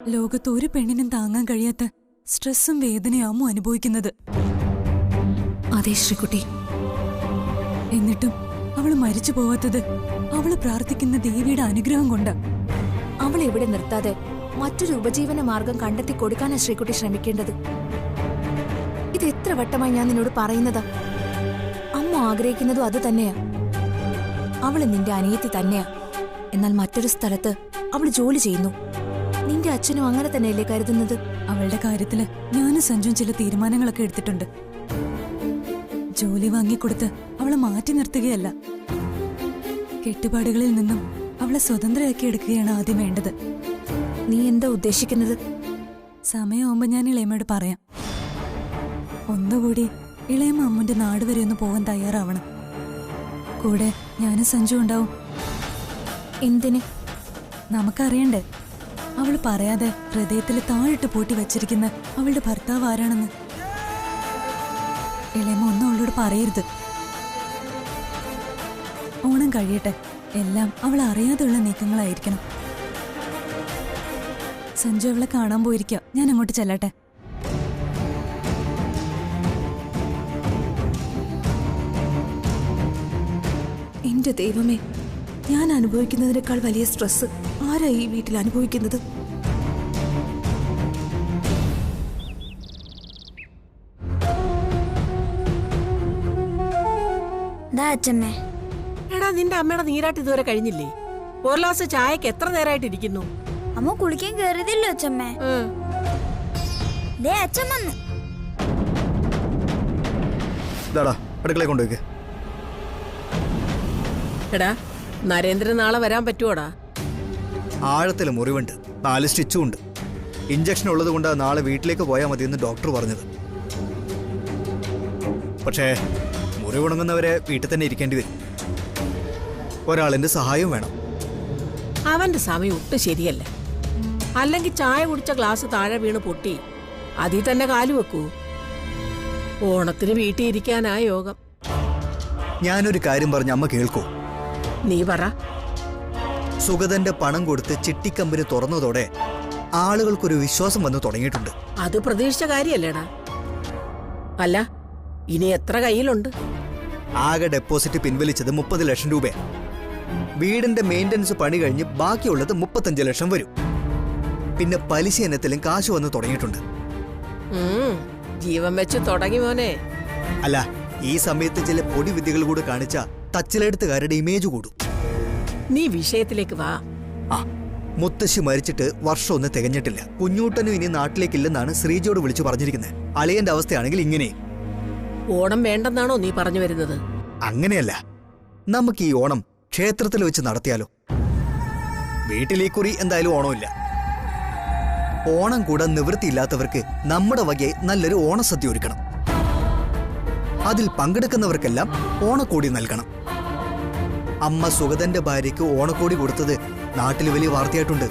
ലോകത്ത് ഒരു പെണ്ണിനും താങ്ങാൻ കഴിയാത്ത സ്ട്രെസ്സും വേദനയാമോ അനുഭവിക്കുന്നത്. അതെ ശ്രീകുട്ടി. എന്നിട്ടും അവള് മരിച്ചു പോവാത്തത് അവള് പ്രാർത്ഥിക്കുന്ന ദേവിയുടെ അനുഗ്രഹം കൊണ്ടാ. അവളെ ഇവിടെ നിർത്താതെ മറ്റൊരു ഉപജീവന മാർഗം കണ്ടെത്തി കൊടുക്കാനാണ് ശ്രീകുട്ടി ശ്രമിക്കേണ്ടത്. ഇത് എത്ര വട്ടമായി ഞാൻ നിന്നോട് പറയുന്നതാ. അമ്മ ആഗ്രഹിക്കുന്നതും അത് തന്നെയാ. അവള് നിന്റെ അനിയത്തി തന്നെയാ. എന്നാൽ മറ്റൊരു സ്ഥലത്ത് അവള് ജോലി ചെയ്യുന്നു. നിന്റെ അച്ഛനും അങ്ങനെ തന്നെയല്ലേ കരുതുന്നത്? അവളുടെ കാര്യത്തില് ഞാനും സഞ്ജുവും ചില തീരുമാനങ്ങളൊക്കെ എടുത്തിട്ടുണ്ട്. ജോലി വാങ്ങിക്കൊടുത്ത് അവളെ മാറ്റി നിർത്തുകയല്ല, കെട്ടുപാടുകളിൽ നിന്നും അവളെ സ്വതന്ത്രയാക്കി എടുക്കുകയാണ് ആദ്യം വേണ്ടത്. നീ എന്താ ഉദ്ദേശിക്കുന്നത്? സമയമാകുമ്പോ ഞാൻ ഇളയമ്മയോട് പറയാം. ഒന്നുകൂടി ഇളയമ്മ അമ്മുന്റെ നാട് വരെ ഒന്ന് പോകാൻ തയ്യാറാവണം. കൂടെ ഞാനും സഞ്ജു ഉണ്ടാവും. എന്തിന്? നമുക്കറിയണ്ടേ അവള് പറയാതെ ഹൃദയത്തിൽ താഴിട്ട് പൂട്ടി വച്ചിരിക്കുന്ന അവളുടെ ഭർത്താവ് ആരാണെന്ന്. ഇളയമ്മ ഒന്നും അവളോട് പറയരുത്. ഓണം കഴിയട്ടെ, എല്ലാം അവൾ അറിയാതെയുള്ള നീക്കങ്ങളായിരിക്കണം. സഞ്ജു അവളെ കാണാൻ പോയിരിക്കാം. ഞാൻ അങ്ങോട്ട് ചെല്ലട്ടെ. എന്റെ ദൈവമേ, ഞാൻ അനുഭവിക്കുന്നതിനേക്കാൾ വലിയ സ്ട്രെസ് ആരാ ഈ വീട്ടിൽ അനുഭവിക്കുന്നത്? എടാ, നിന്റെ അമ്മയുടെ നീരാട്ട് ഇതുവരെ കഴിഞ്ഞില്ലേ? ഒരു ഗ്ലാസ് ചായക്ക് എത്ര നേരമായിട്ട് ഇരിക്കുന്നു? അമ്മ കുളിക്കാൻ കേറിയതില്ലോ അച്ഛമ്മേ. അച്ഛൻ വന്നു. അടുക്കളയിൽ കൊണ്ടുപോയിക്കേ. എടാ, നരേന്ദ്രൻ നാളെ വരാൻ പറ്റുവോടാ? ആഴത്തില് മുറിവുണ്ട്, 4 സ്റ്റിച്ചും ഉണ്ട്. ഇഞ്ചക്ഷൻ ഉള്ളത് കൊണ്ട് നാളെ വീട്ടിലേക്ക് പോയാൽ മതിയെന്ന് ഡോക്ടർ പറഞ്ഞത്. പക്ഷേ മുറിവുണങ്ങുന്നവരെ വീട്ടിൽ തന്നെ ഇരിക്കേണ്ടി വരും. ഒരാളിന്റെ സഹായം വേണം. അവന്റെ സമയം ഒട്ടും ശരിയല്ല. അല്ലെങ്കിൽ ചായ കുടിച്ച ഗ്ലാസ് താഴെ വീണ് പൊട്ടി അതിൽ തന്നെ കാലു വെക്കൂ. ഓണത്തിന് വീട്ടിൽ ഇരിക്കാനാ യോഗം. ഞാനൊരു കാര്യം പറഞ്ഞ അമ്മ കേൾക്കൂ. നീ പറ. സുഗതന്റെ പണം കൊടുത്ത് ചിട്ടിക്കമ്പനി തുറന്നതോടെ ആളുകൾക്കൊരു വിശ്വാസം വന്നു തുടങ്ങിയിട്ടുണ്ട്. അത് പ്രതീക്ഷിച്ച കാര്യല്ലേടാ. അല്ല, ഇനി എത്ര കയ്യിലുണ്ട്? ആകെ ഡെപ്പോസിറ്റ് പിൻവലിച്ചത് 30 ലക്ഷം രൂപ. വീടിന്റെ മെയിൻ്റനൻസ് പണി കഴിഞ്ഞ് ബാക്കിയുള്ളത് 35 ലക്ഷം വരും. പിന്നെ പലിശ ഇനത്തിലും കാശ് വന്ന് തുടങ്ങിയിട്ടുണ്ട്. ജീവൻ വെച്ച് തുടങ്ങി മോനെ. അല്ല, ഈ സമയത്ത് ചില പൊടി വിദ്യകൾ കൂടെ കാണിച്ച തച്ചിലെടുത്തുകാരുടെ ഇമേജ് കൂടും. നീ വിഷയത്തിലേക്ക് വാ. മുത്തശ്ശി മരിച്ചിട്ട് വർഷം ഒന്നും തികഞ്ഞിട്ടില്ല. കുഞ്ഞൂട്ടനും ഇനി നാട്ടിലേക്കില്ലെന്നാണ് ശ്രീജിയോട് വിളിച്ചു പറഞ്ഞിരിക്കുന്നത്. അളിയന്റെ അവസ്ഥയാണെങ്കിൽ ഇങ്ങനെ. ഓണം വേണ്ടെന്നാണോ നീ പറഞ്ഞു വരുന്നത്? അങ്ങനെയല്ല, നമുക്ക് ഈ ഓണം ക്ഷേത്രത്തിൽ വെച്ച് നടത്തിയാലോ? വീട്ടിലേക്കുറി എന്തായാലും ഓണമില്ല. ഓണം കൂടാൻ നിവൃത്തിയില്ലാത്തവർക്ക് നമ്മുടെ വകയെ നല്ലൊരു ഓണസദ്യ ഒരുക്കണം. അതിൽ പങ്കെടുക്കുന്നവർക്കെല്ലാം ഓണക്കോടി നൽകണം. അമ്മ സുഗതന്റെ ഭാര്യയ്ക്ക് ഓണക്കോടി കൊടുത്തത് നാട്ടിൽ വലിയ വാർത്തയായിട്ടുണ്ട്.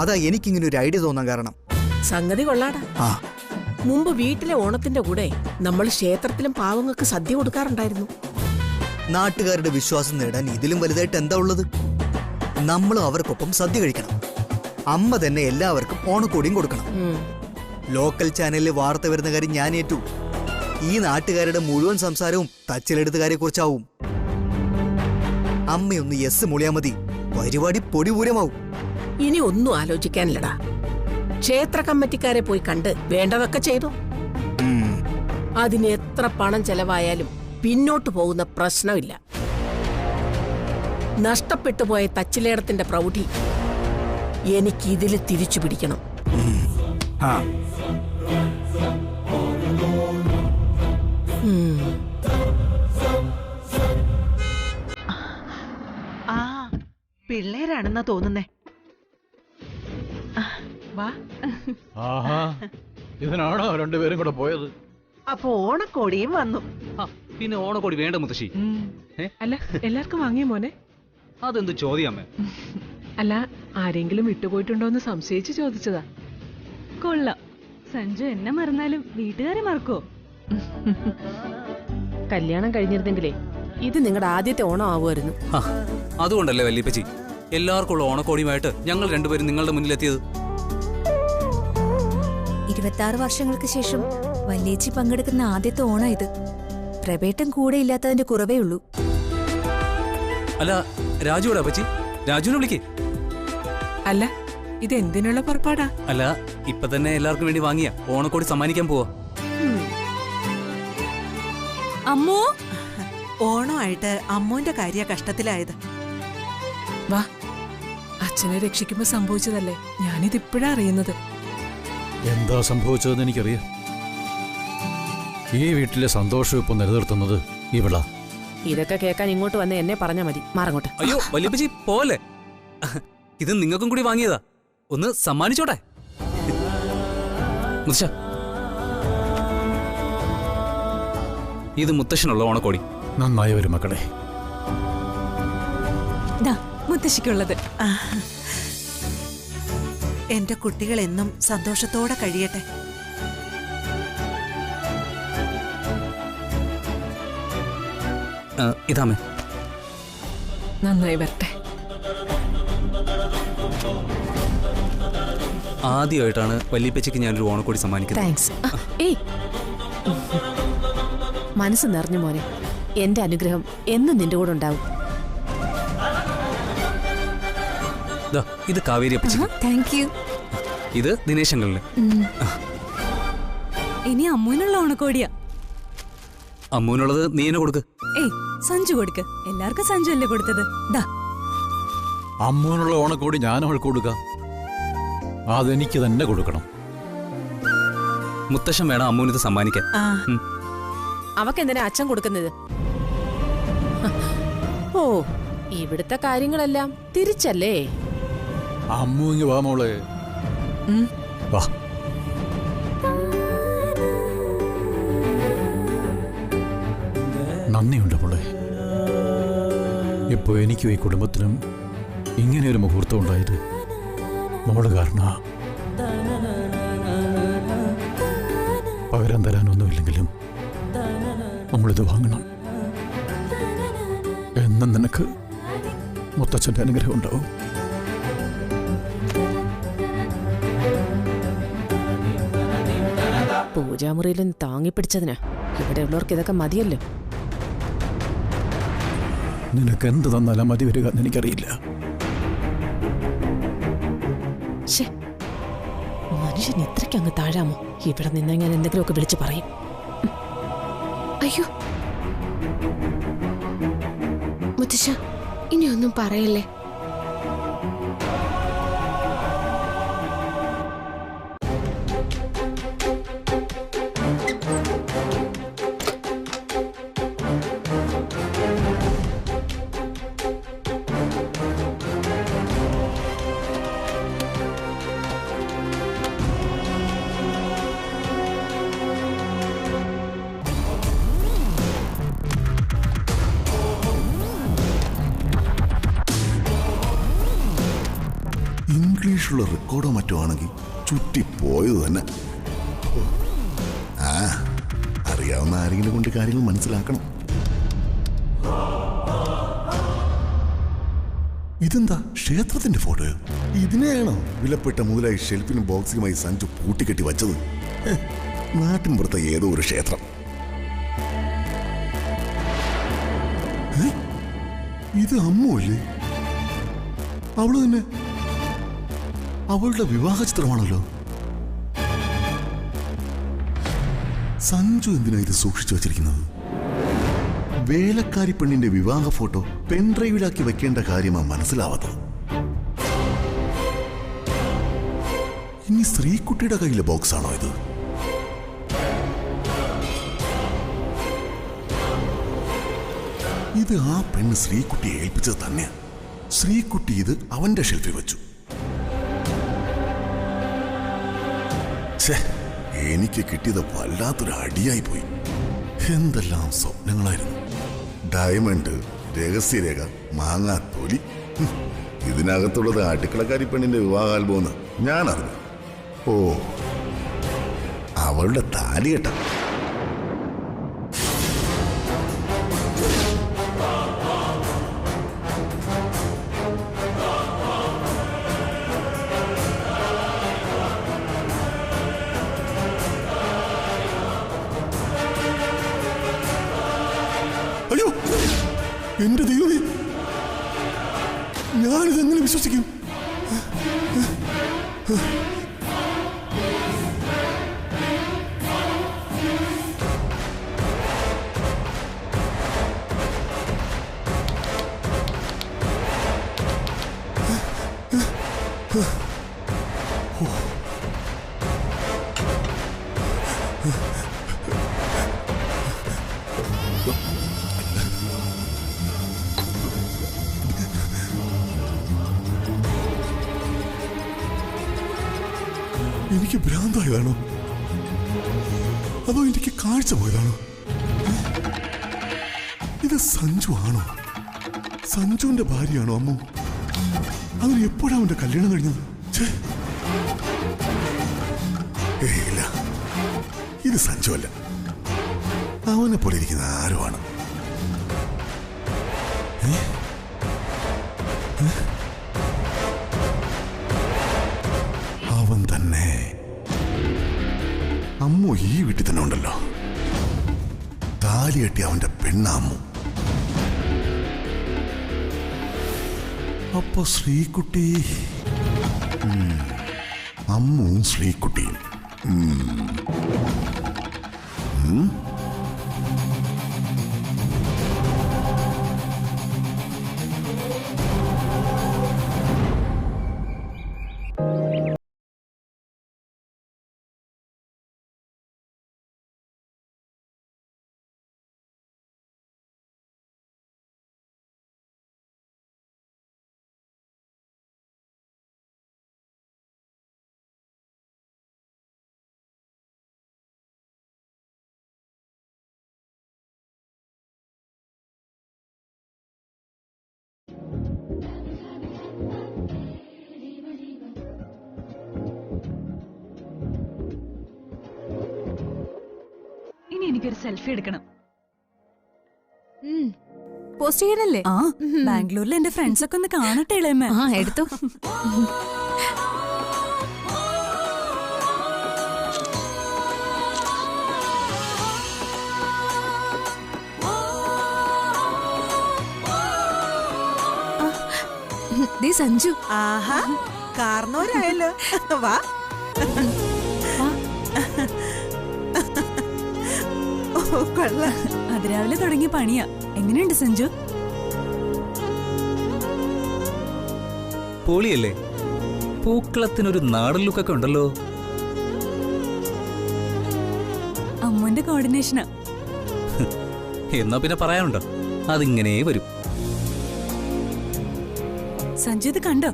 അതാ എനിക്കിങ്ങനെ ഒരു ഐഡിയ തോന്നാൻ കാരണം. സംഗതി കൊള്ളാടാ. മുമ്പ് വീട്ടിലെ ഓണത്തിന്റെ കൂടെ നമ്മൾ ക്ഷേത്രത്തിലും പാവങ്ങൾക്ക് സദ്യ കൊടുക്കാറുണ്ടായിരുന്നു. നാട്ടുകാരുടെ വിശ്വാസം നേടാൻ ഇതിലും വലുതായിട്ട് എന്താ ഉള്ളത്? നമ്മളും അവർക്കൊപ്പം സദ്യ കഴിക്കണം. അമ്മ തന്നെ എല്ലാവർക്കും ഓണക്കോടിയും കൊടുക്കണം. ലോക്കൽ ചാനലിൽ വാർത്ത വരുന്ന കാര്യം ഞാൻ ഏറ്റു. ഈ നാട്ടുകാരുടെ മുഴുവൻ സംസാരവും തച്ചിലെടുത്തുകാരെ കുറിച്ചാവും. അമ്മയൊന്ന് യെസ് മുളിയാ മതി, പരിപാടി പൊടിപൂരമാവും. ഇനി ഒന്നും ആലോചിക്കാനില്ലടാ. ക്ഷേത്ര കമ്മിറ്റിക്കാരെ പോയി കണ്ട് വേണ്ടതൊക്കെ ചെയ്തു. അതിന് എത്ര പണം ചെലവായാലും പിന്നോട്ട് പോകുന്ന പ്രശ്നമില്ല. നഷ്ടപ്പെട്ടു പോയ തച്ചിലേടത്തിന്റെ പ്രൗഢി എനിക്ക് ഇതില് തിരിച്ചു പിടിക്കണം. പിള്ളേരാണെന്നാ തോന്നുന്നേ. വാ. ഇതിനാണോ രണ്ടുപേരും കൂടെ പോയത്? അപ്പൊ ഓണക്കോടിയും വന്നു. പിന്നെ ഓണക്കോടി വേണ്ട മുത്തശ്ശി. അല്ല, എല്ലാവർക്കും വാങ്ങിയ മോനെ? അതെന്ത് ചോദ്യമേ? അല്ല, ആരെങ്കിലും വിട്ടുപോയിട്ടുണ്ടോന്ന് സംശയിച്ച് ചോദിച്ചതാ. കൊള്ളാം. സഞ്ജു എന്നെ മറന്നാലും വീട്ടുകാരെ മറക്കോ? കല്യാണം കഴിഞ്ഞിരുന്നെങ്കിലേ ഇത് നിങ്ങളുടെ ആദ്യത്തെ ഓണം ആവുമായിരുന്നു. അതുകൊണ്ടല്ലേ വല്യപ്പച്ചി എല്ലാവർക്കുള്ള ഓണക്കോടിയുമായിട്ട് ഞങ്ങൾ രണ്ടുപേരും നിങ്ങളുടെ മുന്നിലെത്തിയത്. 26 വർഷങ്ങൾക്ക് ശേഷം വല്യേച്ചി പങ്കെടുക്കുന്ന ആദ്യത്തെ ഓണം ഇത്. പ്രവേട്ടം കൂടെ ഇല്ലാത്തതിന്റെ കുറവേ ഉള്ളൂ. അല്ല രാജുവിടെ അപ്പച്ചി, രാജുവിനെ വിളിക്കേ. അല്ല ഇതെന്തിനുള്ള പുറപ്പാടാ? അല്ല ഇപ്പൊ തന്നെ എല്ലാവർക്കും വേണ്ടി വാങ്ങിയ ഓണക്കോടി സമ്മാനിക്കാൻ പോവാ. അമ്മോ, ഓണമായിട്ട് അമ്മൂന്റെ കാര്യ കഷ്ടത്തിലായത്. വാ, അച്ഛനെ രക്ഷിക്കുമ്പോ സംഭവിച്ചതല്ലേ, ഞാനിതിപ്പോഴാ അറിയുന്നത്. എന്താ സംഭവിച്ചതെന്ന് എനിക്കറിയാം. ഈ വീട്ടിലെ സന്തോഷം ഇപ്പൊ നിലനിർത്തുന്നത് ഇവളാ. ഇതൊക്കെ കേൾക്കാൻ ഇങ്ങോട്ട് വന്ന് എന്നെ പറഞ്ഞാ മതി. മാറങ്ങോട്ട്. അയ്യോ വല്യപ്പച്ചി പോലെ, ഇത് നിങ്ങൾക്കും കൂടി വാങ്ങിയതാ, ഒന്ന് സമ്മാനിച്ചോട്ടെ. മുത്തശ്ശ, ഇത് മുത്തശ്ശനുള്ള ഓണക്കോടി. നന്നായി വരും മക്കളെ. മുത്തശ്ശിക്കുള്ളത്. എന്റെ കുട്ടികൾ എന്നും സന്തോഷത്തോടെ കഴിയട്ടെ. ഇതാമേ. നന്നായി വരട്ടെ. ആദ്യമായിട്ടാണ് വല്യപ്പച്ചയ്ക്ക് ഞാനൊരു ഓണക്കോടി സമ്മാനിക്കുന്നത്. താങ്ക്സ്. ഏയ്, മനസ്സ് നിറഞ്ഞു മോനെ. എന്റെ അനുഗ്രഹം എന്നും നിന്റെ കൂടെ ഉണ്ടാവും. ഇത് കാവേരി അപ്പച്ചി, താങ്ക് യു. ഇത് ദിനേശ് അങ്കിളിന്. ഇനി അമ്മൂനുള്ള ഓണക്കോടിയാ. അമ്മൂനുള്ളത് നീ എന്നെ കൊടുക്ക്. ഏയ് സഞ്ജു കൊടുക്ക്, എല്ലാവർക്കും സഞ്ജു അല്ലേ കൊടുത്തത്. അമ്മൂനുള്ള ഓണക്കോടി ഞാൻ അവൾക്ക് കൊടുക്കാം. അതെനിക്ക് തന്നെ കൊടുക്കണം. മുത്തശ്ശൻ വേണം അമ്മൂനിത് സമ്മാനിക്കാൻ. അവക്കെന്തിനാ അച്ഛൻ കൊടുക്കുന്നത്? ഓ, ഇവിടുത്തെ കാര്യങ്ങളെല്ലാം തിരിച്ചല്ലേ. അമ്മു ഇങ്ങ് വാ മോളെ. വാ. നന്ദിയുണ്ട് മോളെ. ഇപ്പൊ എനിക്കും ഈ കുടുംബത്തിനും ഇങ്ങനെയൊരു മുഹൂർത്തം ഉണ്ടായത് മോള് കാരണ. പകരം തരാനൊന്നുമില്ലെങ്കിലും നമ്മളിത് വാങ്ങണം. എന്നും നിനക്ക് മുത്തച്ഛൻ്റെ അനുഗ്രഹം ഉണ്ടാവും. പൂജാമുറിയിലും താങ്ങിപ്പിടിച്ചതിനാ. ഇവിടെയുള്ളവർക്ക് ഇതൊക്കെ മതിയല്ലോ. നിനക്ക് എന്ത് തന്നാലും മതി വരിക എന്ന് എനിക്കറിയില്ല. മനുഷ്യൻ ഇത്രയ്ക്ക് അങ്ങ് താഴാമോ? ഇവിടെ നിന്ന് ഞാൻ എന്തെങ്കിലുമൊക്കെ വിളിച്ചു പറയും. അയ്യോ മുത്തശ്ശ, ഇനിയൊന്നും പറയല്ലേ. ഇംഗ്ലീഷുള്ള റെക്കോർഡോ മറ്റോ ആണെങ്കിൽ ചുറ്റിപ്പോയത് തന്നെ. അറിയാവുന്ന ആരെങ്കിലും കൊണ്ട് കാര്യങ്ങൾ മനസ്സിലാക്കണം. ഇതെന്താ ക്ഷേത്രത്തിന്റെ ഫോട്ടോയോ? ഇതിനെയാണോ വിലപ്പെട്ട മുതലായി ഷെൽഫിനും ബോക്സിനുമായി സഞ്ജു പൂട്ടിക്കെട്ടി വച്ചത്? നാട്ടിൻപുറത്തെ ഏതോ ഒരു ക്ഷേത്രം. ഇത് അമ്മു അല്ലേ? അവള് തന്നെ. അവളുടെ വിവാഹ ചിത്രമാണല്ലോ. സഞ്ജു എന്തിനാ ഇത് സൂക്ഷിച്ചു വച്ചിരിക്കുന്നത്? വേലക്കാരി പെണ്ണിന്റെ വിവാഹ ഫോട്ടോ പെൻഡ്രൈവിലാക്കി വെക്കേണ്ട കാര്യമാണ് മനസ്സിലാവാത്തത്. ഇനി ശ്രീകുട്ടിയുടെ കയ്യിലെ ബോക്സ് ആണോ ഇത്? ഇത് ആ പെണ്ണ് ശ്രീകുട്ടിയെ ഏൽപ്പിച്ചത് തന്നെയാ. ശ്രീകുട്ടി ഇത് അവന്റെ ഷെൽഫിൽ വെച്ചു. എനിക്ക് കിട്ടിയത് വല്ലാത്തൊരു അടിയായി പോയി. എന്തെല്ലാം സ്വപ്നങ്ങളായിരുന്നു. ഡയമണ്ട്, രഹസ്യരേഖ, മാങ്ങാ തൊലി. ഇതിനകത്തുള്ളത് അടുക്കളക്കാരി പെണ്ണിന്റെ വിവാഹ ആൽബമെന്ന് ഞാൻ അറിഞ്ഞു. ഓ, അവളുടെ താലികെട്ട. അയ്യോ എന്റെ ദൈവമേ, ഞാനിതെങ്ങനെ വിശ്വസിക്കും? എനിക്ക് ഭ്രാന്തായതാണോ അതോ എനിക്ക് കാഴ്ച പോയതാണോ? ഇത് സഞ്ജു ആണോ? സഞ്ജുവിന്റെ ഭാര്യയാണോ അമ്മു? അതിന് എപ്പോഴാണ് അവന്റെ കല്യാണം കഴിഞ്ഞത്? ഇല്ല, ഇത് സഞ്ജു അല്ല. അവനെ പോലെ ഇരിക്കുന്ന ആരുമാണ്. അവൻ തന്നെ. അമ്മു ഈ വീട്ടിൽ തന്നെ ഉണ്ടല്ലോ. താലി കെട്ടി അവന്റെ പെണ്ണമ്മു. അപ്പൊ ശ്രീകുട്ടി, അമ്മുവും ശ്രീകുട്ടിയും. ഇനി എനിക്കൊരു സെൽഫി എടുക്കണം. പോസ്റ്റ് ചെയ്യാനല്ലേ? ആ, ബാംഗ്ലൂരിൽ എന്റെ ഫ്രണ്ട്സ് ഒക്കെ ഒന്ന് കാണട്ടെ ഇളയമ്മ. ആ, എടുത്തോ. സഞ്ജു. ആഹാ, കാർന്നോരായല്ലോ. വാ. ഓ കൊള്ളാം. അതിരാവിലെ തുടങ്ങിയ പണിയാ. എങ്ങനെയുണ്ട് സഞ്ജു? പൊളിയല്ലേ? പൂക്കളത്തിനൊരു നാടൻ ലുക്കൊക്കെ ഉണ്ടല്ലോ. അമ്മുന്റെ കോർഡിനേഷനാ. എന്നാ പിന്നെ പറയാനുണ്ടോ? അതിങ്ങനെ വരും. സഞ്ജു ഇത് കണ്ടോ?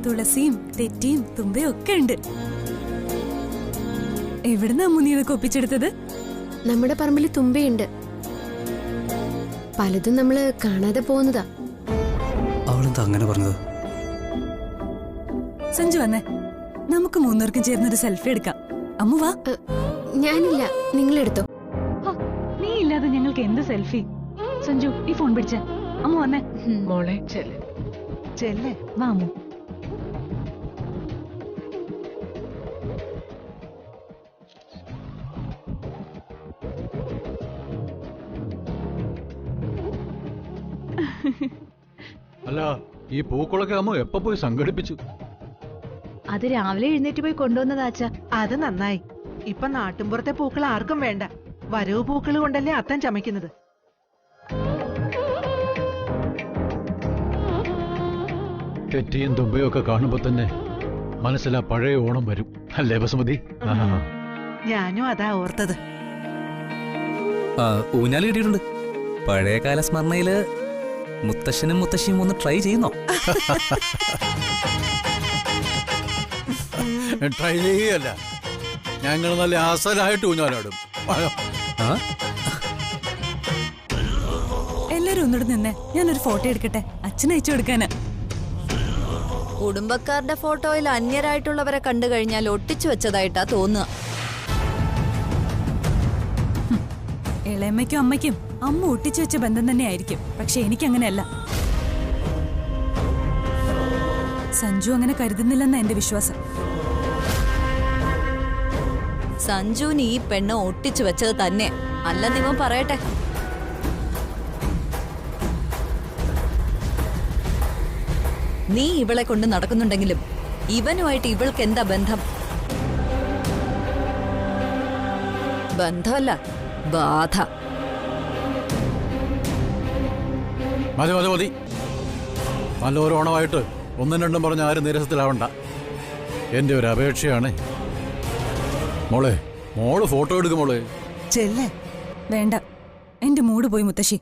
തുളസിയും തെറ്റിയും തുമ്പയും ഒക്കെ ഉണ്ട്. എവിടുന്ന് അമ്മു നീ ഇതൊക്കെ ഒപ്പിച്ചെടുത്തത്? നമ്മുടെ പറമ്പിൽ തുമ്പയുണ്ട്. പലതും നമ്മള് കാണാതെ പോകുന്നതാ. അവളെന്താ അങ്ങനെ പറഞ്ഞത്? സഞ്ജു വന്നേ, നമുക്ക് മൂന്നൂർക്കും ചേർന്നൊരു സെൽഫി എടുക്കാം. അമ്മു വാ. ഞാനില്ല, നിങ്ങളെടുത്തോ. നീ ഇല്ലാതെ ഞങ്ങൾക്ക് എന്ത് സെൽഫി? സഞ്ജു ഈ ഫോൺ പിടിച്ച. അമ്മു വന്നേ. മോളെ ചെല്ല്. ചെല്ലേ. വാ അമ്മു. അല്ല, ഈ പൂക്കളൊക്കെ അമ്മ എപ്പോ പോയി സംഘടിപ്പിച്ചു? അത് രാവിലെ എഴുന്നേറ്റ് പോയി കൊണ്ടുവന്നതാച്ച. അത് നന്നായി. ഇപ്പൊ നാട്ടുമ്പുറത്തെ പൂക്കൾ ആർക്കും വേണ്ട. വരവ് പൂക്കൾ കൊണ്ടല്ലേ അത്തൻ ചമയ്ക്കുന്നത്. തെറ്റിയും തുമ്പയും ഒക്കെ കാണുമ്പോ തന്നെ മനസ്സിലാ പഴയ ഓണം വരും. അല്ലേ ബസുമതി? ഞാനും അതാ ഓർത്തത്. ഊഞ്ഞാല് കിട്ടിയിട്ടുണ്ട്. പഴയകാല സ്മരണയില് മുത്തശ്ശനും മുത്തശ്ശിയും ഒന്ന് ട്രൈ ചെയ്യുന്നോ? ട്രൈ ചെയ്യല്ല, ഞങ്ങൾ നല്ല അസലായിട്ട് ഊഞ്ഞാലാടും. എല്ലാരും ഒന്നുകൂടെ നിന്നേ, ഞാനൊരു ഫോട്ടോ എടുക്കട്ടെ. അച്ഛൻ അയച്ചു കൊടുക്കാന്. കുടുംബക്കാരുടെ ഫോട്ടോയിൽ അന്യരായിട്ടുള്ളവരെ കണ്ടു കഴിഞ്ഞാൽ ഒട്ടിച്ചു വെച്ചതായിട്ടാ തോന്നുക. ഇളയമ്മയ്ക്കും അമ്മയ്ക്കും അമ്മ ഒട്ടിച്ചു വെച്ച ബന്ധം തന്നെ ആയിരിക്കും. പക്ഷെ എനിക്കങ്ങനെയല്ല. സഞ്ജു അങ്ങനെ കരുതുന്നില്ലെന്ന എന്റെ വിശ്വാസം. സഞ്ജുവിന് ഈ പെണ്ണ് ഒട്ടിച്ചു വെച്ചത് തന്നെ അല്ലെന്ന് ഇവൻ പറയട്ടെ. നീ ഇവളെ കൊണ്ട് നടക്കുന്നുണ്ടെങ്കിലും ഇവനുമായിട്ട് ഇവൾക്ക് എന്താ ബന്ധം? ബന്ധമല്ല, ബാധ. മതി മതി മതി. നല്ലൊരു ഓണമായിട്ട് ഒന്നും രണ്ടും പറഞ്ഞ് ആരും നിരസത്തിലാവണ്ട. എൻ്റെ ഒരു അപേക്ഷയാണ്. മോള് ഫോട്ടോ എടുക്കും മോളെ. ചെല്ലേ. വേണ്ട, എന്റെ മൂഡ് പോയി മുത്തശ്ശി.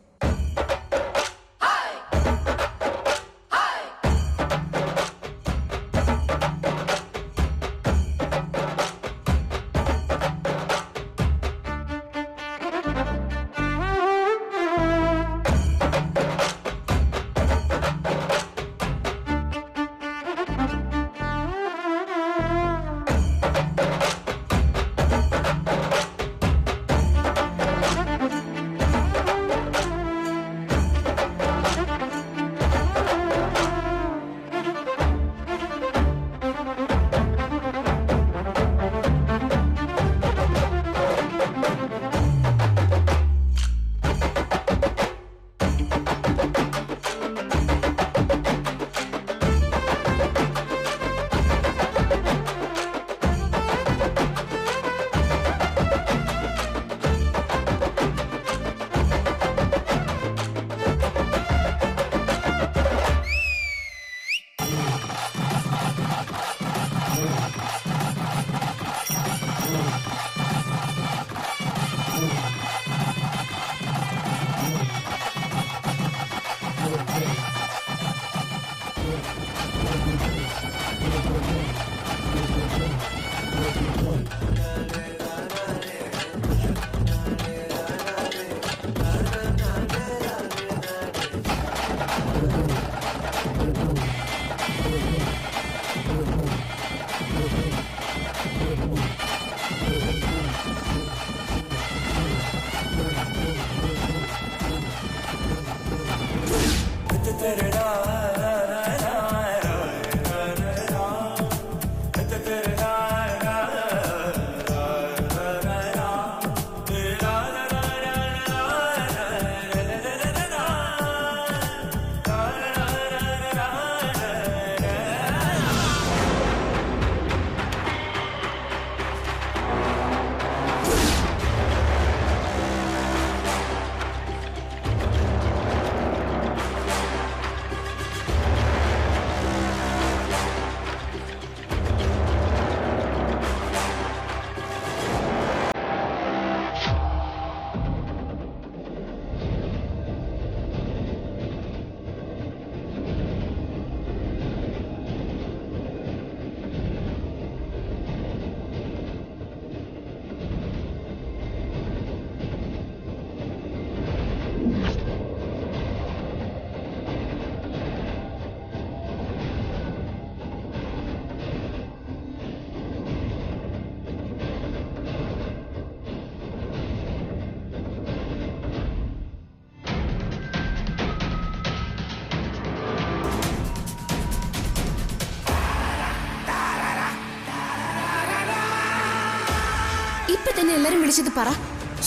എല്ലാരും വിളിച്ചത് പറ.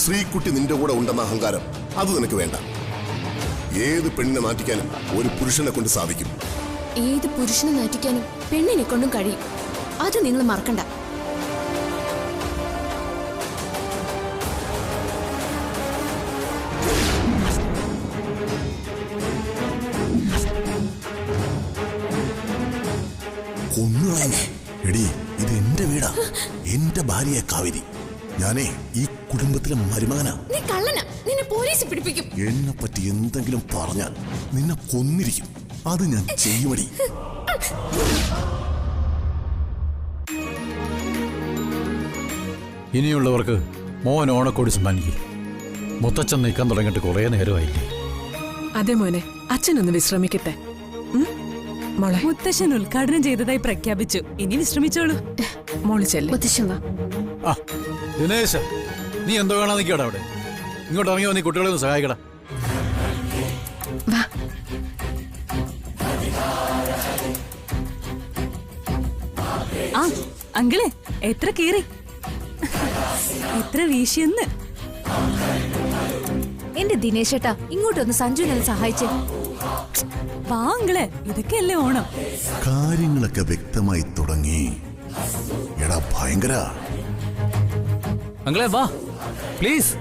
ശ്രീകുട്ടി നിന്റെ കൂടെ ഉണ്ടെന്ന അഹങ്കാരം അത് നിനക്ക് വേണ്ട. ഏത് പെണ്ണിനെ നാറ്റിക്കാനും ഒരു പുരുഷനെ കൊണ്ട് സാധിക്കും. ഏത് പുരുഷനെ നാറ്റിക്കാനും പെണ്ണിനെ കൊണ്ടും കഴിയും. അത് നിങ്ങൾ മറക്കണ്ട. എടി, ഇത് എന്റെ വീടാ. എന്റെ ഭാര്യ കാവേരി. ഞാനേ ഈ കുടുംബത്തിലെ മരുമകനാ. നീ കള്ളനാ. നിന്നെ പോലീസ് പിടിപ്പിക്കും. എന്നെ പറ്റി എന്തെങ്കിലും പറഞ്ഞാൽ നിന്നെ കൊന്നിരിക്കും. അത് ഞാൻ ചെയ്യുമടി. ഇനിയുള്ളവർക്ക് മോൻ ഓണക്കോടി സമ്മാനിക്കും. മുത്തച്ഛൻ നിൽക്കാൻ തുടങ്ങിയിട്ട് കുറേ നേരമായില്ലേ? അതെ മോനെ, അച്ഛനൊന്ന് വിശ്രമിക്കട്ടെ. മോളെ, മുത്തശ്ശൻ ഉദ്ഘാടനം ചെയ്തതായി പ്രഖ്യാപിച്ചു. ഇനി വിശ്രമിച്ചോളൂ. മോള് ചെല്ല്. മുത്തശ്ശൻ വാ. ആ ദിനേശ, നീ എന്തോ കാണാൻ നിൽക്കടാ അവിടെ? ഇങ്ങോട്ട് ഇറങ്ങി വന്ന് കുട്ടികളെ ഒന്ന് സഹായിക്കടാ. വാ. ആ അങ്കിളെ, എത്ര കീറി, എത്ര വീശിയെന്ന്. എന്റെ ദിനേശേട്ടാ ഇങ്ങോട്ടൊന്ന് സഞ്ജുവിനെ സഹായിച്ചേ. വാ അങ്കിളെ, ഇതൊക്കെയല്ലേ ഓണം. കാര്യങ്ങളൊക്കെ വ്യക്തമായി തുടങ്ങി. എടാ ഭയങ്കര അങ്കിളെ വാ പ്ലീസ്.